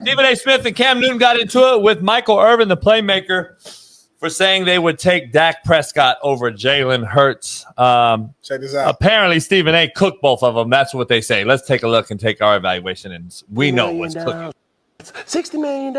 Stephen A. Smith and Cam Newton got into it with Michael Irvin, the playmaker, for saying they would take Dak Prescott over Jalen Hurts. Check this out. Apparently, Stephen A. cooked both of them. That's what they say. Let's take a look and take our evaluation, and we know what's cooking. $60 million.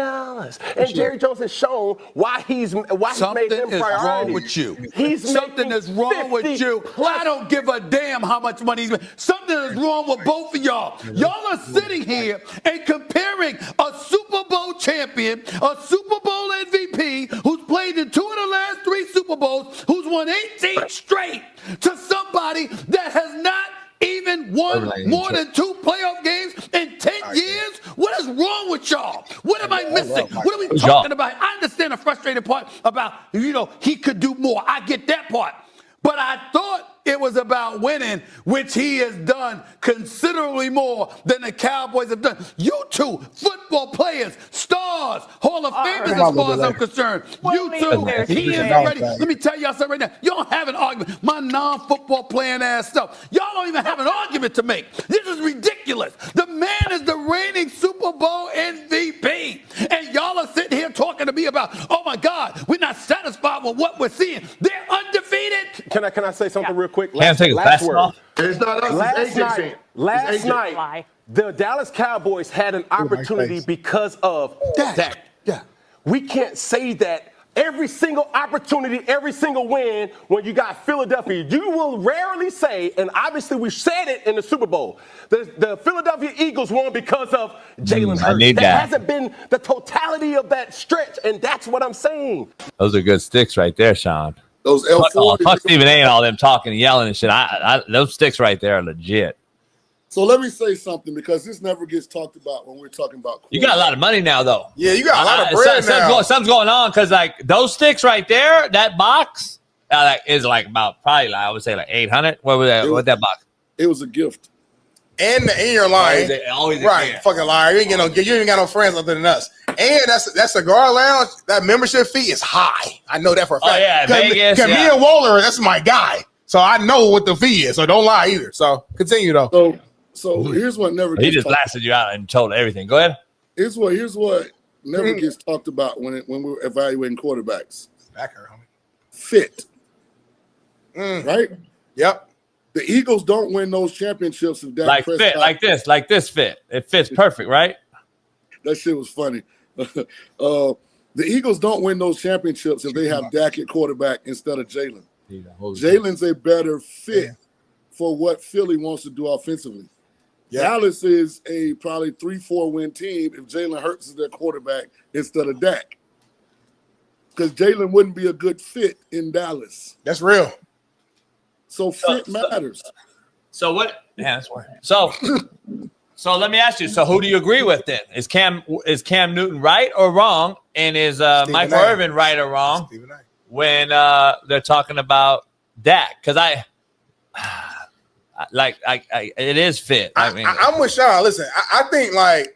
And Jerry Jones has shown why he's made him priority. Something is wrong with you. Something is wrong with you. I don't give a damn how much money he's making. Something is wrong with both of y'all. Y'all are sitting here and comparing a Super Bowl champion, a Super Bowl MVP, who's played in 2 of the last 3 Super Bowls, who's won 18 straight, to somebody that has not even won more than 2 playoff games in 10 years? What is wrong with y'all? What am I missing? What are we talking about? I understand the frustrating part about, he could do more. I get that part. But I thought it was about winning, which he has done considerably more than the Cowboys have done. You two, football players, stars, Hall of Famers as far as I'm concerned. You two, he is already. Let me tell y'all something right now. You don't have an argument. My non-football playing ass stuff. Y'all don't even have an argument to make. This is ridiculous. The man is the reigning Super Bowl MVP. And y'all are sitting here talking to me about, oh my God, we're not satisfied with what we're seeing. They're undefeated. Can I say something real quick? Can't take a fast off. It's not us. Last night, the Dallas Cowboys had an opportunity because of Dak. Yeah. We can't say that every single opportunity, every single win, when you got Philadelphia. You will rarely say, and obviously we said it in the Super Bowl, the Philadelphia Eagles won because of Jalen Hurts. That hasn't been the totality of that stretch, and that's what I'm saying. Those are good sticks right there, Shaun. Those L4. Fuck Stephen A. and all them talking and yelling and shit. Those sticks right there are legit. So let me say something, because this never gets talked about when we're talking about. You got a lot of money now, though. Yeah, you got a lot of bread now. Something's going on, because like those sticks right there, that box is like about probably I would say like 800. What was that? What that box? It was a gift. And you're lying. Always right, fucking liar. You ain't got no friends other than us. And that cigar lounge, that membership fee is high. I know that for a fact. Oh yeah, Vegas. Because me and Waller, that's my guy. So I know what the fee is. So don't lie either. So continue though. So here's what never gets he just blasted you out and told everything. Go ahead. Here's what never gets talked about when we're evaluating quarterbacks. Back her, homie. Fit. Right? Yep. The Eagles don't win those championships if Dak Prescott. Fit like this fit. It fits perfect, right? That shit was funny. The Eagles don't win those championships if they have Dak at quarterback instead of Jalen. Jalen's a better fit for what Philly wants to do offensively. Dallas is a probably 3-4 win team if Jalen Hurts is their quarterback instead of Dak. Because Jalen wouldn't be a good fit in Dallas. That's real. So fit matters. So what? Yeah, that's why. So let me ask you. So who do you agree with then? Is Cam Newton right or wrong? And is Michael Irvin right or wrong when they're talking about Dak? Because it is fit. I'm with Shaun. Listen, I think like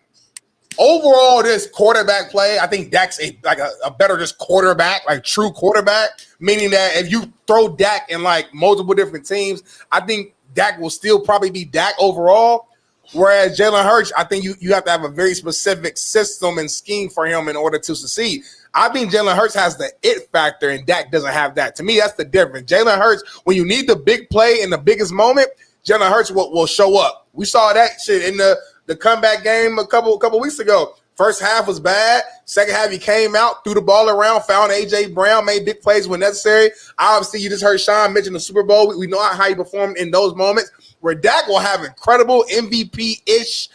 overall this quarterback play, I think Dak's a better just quarterback, like true quarterback. Meaning that if you throw Dak in like multiple different teams, I think Dak will still probably be Dak overall. Whereas Jalen Hurts, I think you have to have a very specific system and scheme for him in order to succeed. I think Jalen Hurts has the it factor and Dak doesn't have that. To me, that's the difference. Jalen Hurts, when you need the big play in the biggest moment, Jalen Hurts will show up. We saw that shit in the comeback game a couple weeks ago. First half was bad. Second half, he came out, threw the ball around, found A.J. Brown, made big plays when necessary. Obviously, you just heard Shaun mention the Super Bowl. We know how he performed in those moments where Dak will have incredible MVP-ish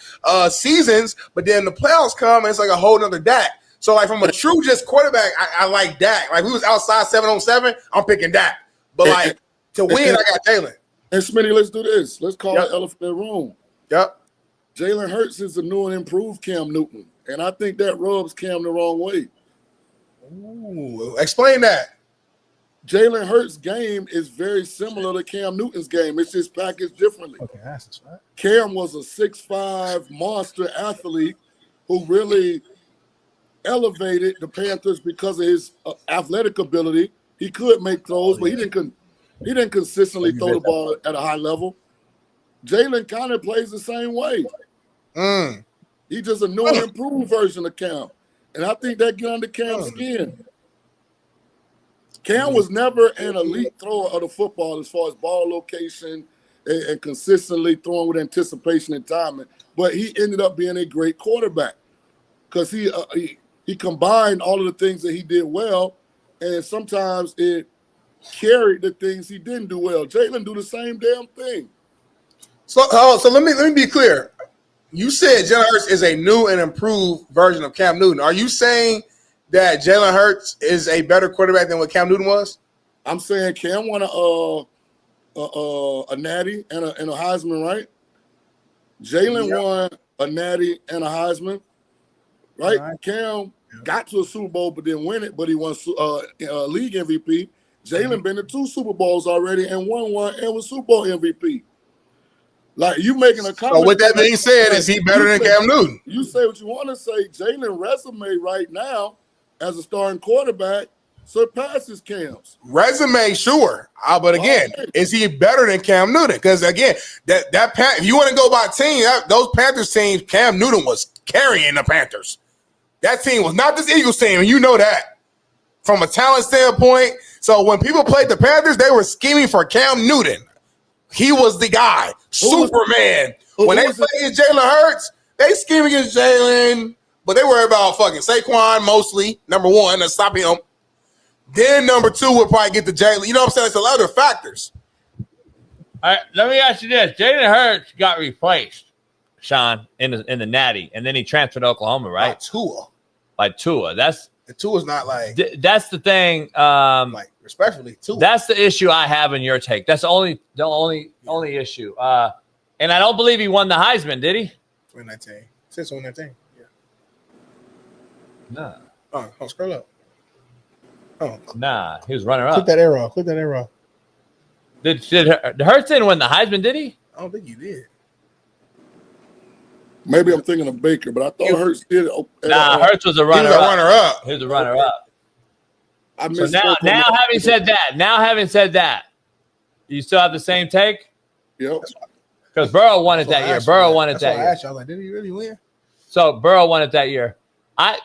seasons, but then the playoffs come, and it's like a whole nother Dak. So, like, from a true just quarterback, I like Dak. Like, we was outside 7-on-7, I'm picking Dak. But, like, to win, I got Jalen. And Smitty, let's do this. Let's call it elephant in the room. Yep. Jalen Hurts is the new and improved Cam Newton. And I think that rubs Cam the wrong way. Ooh, explain that. Jalen Hurts' game is very similar to Cam Newton's game. It's just packaged differently. Okay, that's right. Cam was a 6'5" monster athlete who really elevated the Panthers because of his athletic ability. He could make throws, but he didn't consistently throw the ball at a high level. Jalen kind of plays the same way. He's just a new and improved version of Cam. And I think that get under Cam's skin. Cam was never an elite thrower of the football as far as ball location and consistently throwing with anticipation and timing. But he ended up being a great quarterback because he combined all of the things that he did well, and sometimes it carried the things he didn't do well. Jalen do the same damn thing. So let me be clear. You said Jalen Hurts is a new and improved version of Cam Newton. Are you saying that Jalen Hurts is a better quarterback than what Cam Newton was? I'm saying Cam won a natty and a Heisman, right? Jalen won a natty and a Heisman, right? Cam got to a Super Bowl but didn't win it, but he won league MVP. Jalen been to 2 Super Bowls already and won one and was Super Bowl MVP. Like, you making a comment. So with that being said, is he better than Cam Newton? You say what you want to say. Jalen resume right now as a starting quarterback surpasses Cam's. Resume, sure. But again, is he better than Cam Newton? Because again, if you want to go by team, those Panthers teams, Cam Newton was carrying the Panthers. That team was not this Eagles team, and you know that from a talent standpoint. So when people played the Panthers, they were scheming for Cam Newton. He was the guy, Superman. When they play against Jalen Hurts, they scheme against Jalen, but they worry about fucking Saquon mostly, number one, to stop him. Then number 2 would probably get to Jalen. You know what I'm saying? It's a lot of other factors. All right, let me ask you this. Jalen Hurts got replaced, Shaun, in the natty, and then he transferred to Oklahoma, right? By Tua. Tua's not like that's the thing. Like respectfully, Tua. That's the issue I have in your take. That's the only issue. And I don't believe he won the Heisman, did he? 2019. Since 2019. Yeah. No. Oh, scroll up. Oh. Nah, he was runner up. Click that arrow. Did Hurts didn't win the Heisman, did he? I don't think you did. Maybe I'm thinking of Baker, but I thought Hurts did. Hurts was a runner up. He was a runner up. So now having said that, you still have the same take? Yep. Because Burrow won it that year. Burrow won it that year. I asked you, I was like, did he really win? So Burrow won it that year. My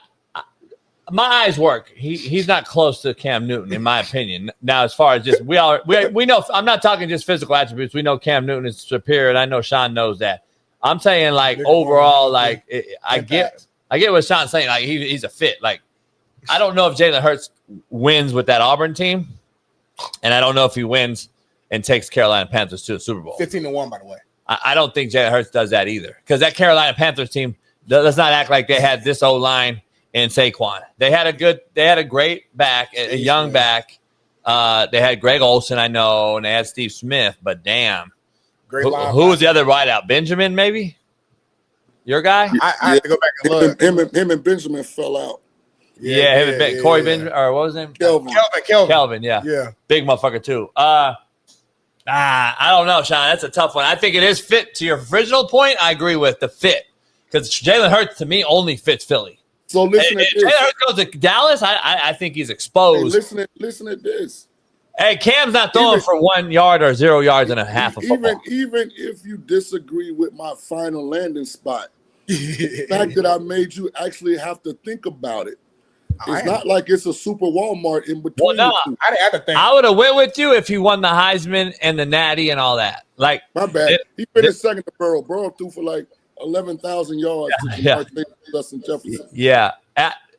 eyes work. He's not close to Cam Newton, in my opinion. Now, as far as just we know, I'm not talking just physical attributes. We know Cam Newton is superior, and I know Shaun knows that. I'm saying like overall, like I get what Shaun's saying. Like he's a fit. Like I don't know if Jalen Hurts wins with that Auburn team, and I don't know if he wins and takes Carolina Panthers to the Super Bowl. 15-1, by the way. I don't think Jalen Hurts does that either, because that Carolina Panthers team does not act like they had this O-line in Saquon. They had a great back, a young back. They had Greg Olsen, I know, and they had Steve Smith, but damn. Who was the other wideout? Benjamin, maybe? Your guy? I have to go back and look. Him and Benjamin fell out. Yeah, Corey Benjamin, or what was his name? Kelvin, yeah. Big motherfucker, too. I don't know, Shaun. That's a tough one. I think it is fit. To your original point, I agree with the fit. Because Jalen Hurts, to me, only fits Philly. So listen at this. Jalen Hurts goes to Dallas, I think he's exposed. Hey, listen at this. Hey, Cam's not throwing for 1 yard or 0 yards and a half of football. Even if you disagree with my final landing spot, the fact that I made you actually have to think about it. It's not like it's a super Walmart in between. Well, no, I didn't have to think. I would have went with you if he won the Heisman and the Natty and all that. Like, my bad. He finished second to Burrow. Burrow threw for like 11,000 yards. Justin Jefferson. Yeah.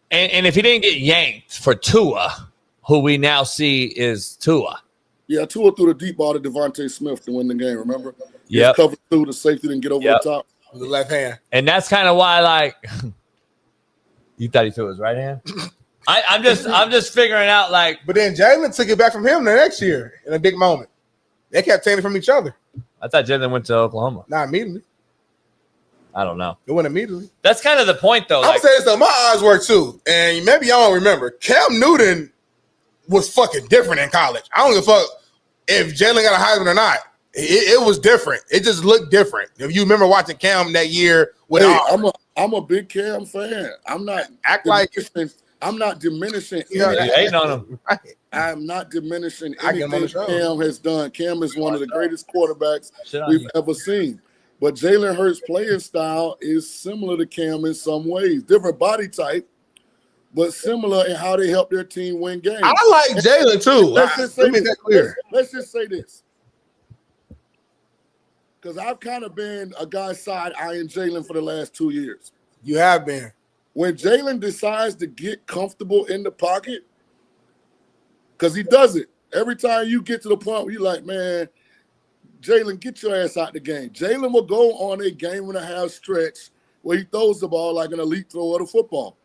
And if he didn't get yanked for Tua, who we now see is Tua. Yeah, Tua threw the deep ball to Devontae Smith to win the game, remember? Yeah. Covered through, the safety didn't get over the top. With the left hand. And that's kind of why, like, you thought he threw his right hand? I'm just figuring out, like. But then Jalen took it back from him the next year in a big moment. They kept taking it from each other. I thought Jalen went to Oklahoma. Not immediately. I don't know. It went immediately. That's kind of the point, though. I'm saying this though. My eyes work too, and maybe y'all don't remember. Cam Newton was fucking different in college. I don't give a fuck if Jalen got a Heisman or not. It was different. It just looked different. If you remember watching Cam that year with I'm a big Cam fan. I'm not I'm not diminishing. You hating on him. I'm not diminishing anything Cam has done. Cam is one of the greatest quarterbacks we've ever seen. But Jalen Hurts' playing style is similar to Cam in some ways. Different body type, but similar in how they help their team win games. I like Jalen too. Let's just say Make that clear. Let's just say this. Because I've kind of been a guy side-eyeing Jalen for the last 2 years. You have been. When Jalen decides to get comfortable in the pocket, because he does it. Every time you get to the point where you're like, man, Jalen, get your ass out the game. Jalen will go on a game-and-a-half stretch where he throws the ball like an elite thrower of the football.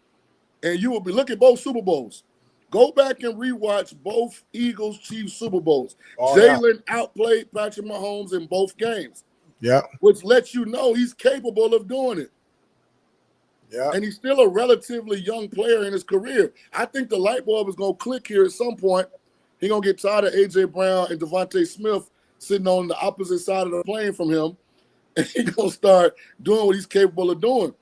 And you will be looking at both Super Bowls. Go back and rewatch both Eagles-Chiefs Super Bowls. Jalen outplayed Patrick Mahomes in both games. Yeah. Which lets you know he's capable of doing it. Yeah. And he's still a relatively young player in his career. I think the light bulb is going to click here at some point. He's going to get tired of A.J. Brown and Devontae Smith sitting on the opposite side of the plane from him. And he's going to start doing what he's capable of doing.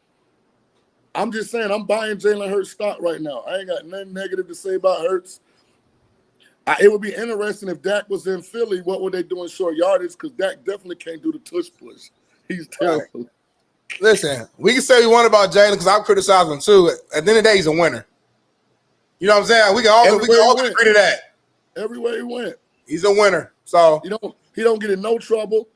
I'm just saying, I'm buying Jalen Hurts stock right now. I ain't got nothing negative to say about Hurts. It would be interesting if Dak was in Philly. What would they do in short yardage? Because Dak definitely can't do the tush push. He's terrible. Right. Listen, we can say we want about Jalen because I'll criticize him too. At the end of the day, he's a winner. You know what I'm saying? We can all agree to that. Everywhere he went, he's a winner. So he don't get in no trouble.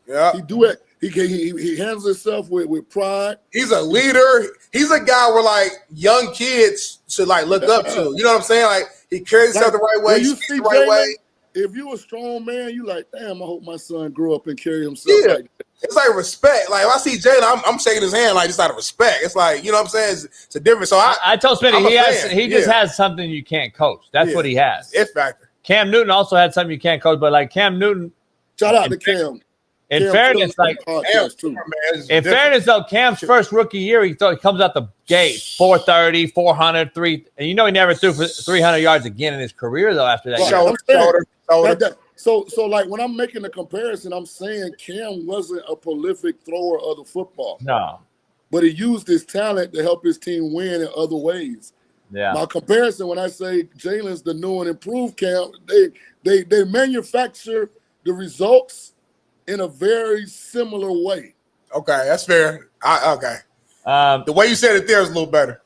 Yeah, he do it. He handles himself with pride. He's a leader. He's a guy where like young kids should like look up to. You know what I'm saying? Like he carries himself the right way. You see the right way. If you a strong man, you like, damn, I hope my son grow up and carry himself like that. It's like respect. Like if I see Jalen, I'm shaking his hand like just out of respect. It's like, you know what I'm saying? It's a difference. So I told Smitty he just has something you can't coach. That's what he has. It factor. Cam Newton also had something you can't coach, but like Cam Newton. Shout out to Cam. In fairness, though, Cam's first rookie year, he comes out the gate 430, 400, 3, and he never threw for 300 yards again in his career though. After that, shoulder. So like when I'm making the comparison, I'm saying Cam wasn't a prolific thrower of the football. No, but he used his talent to help his team win in other ways. Yeah. My comparison when I say Jalen's the new and improved Cam, they manufacture the results in a very similar way. Okay, that's fair. Okay. The way you said it there is a little better.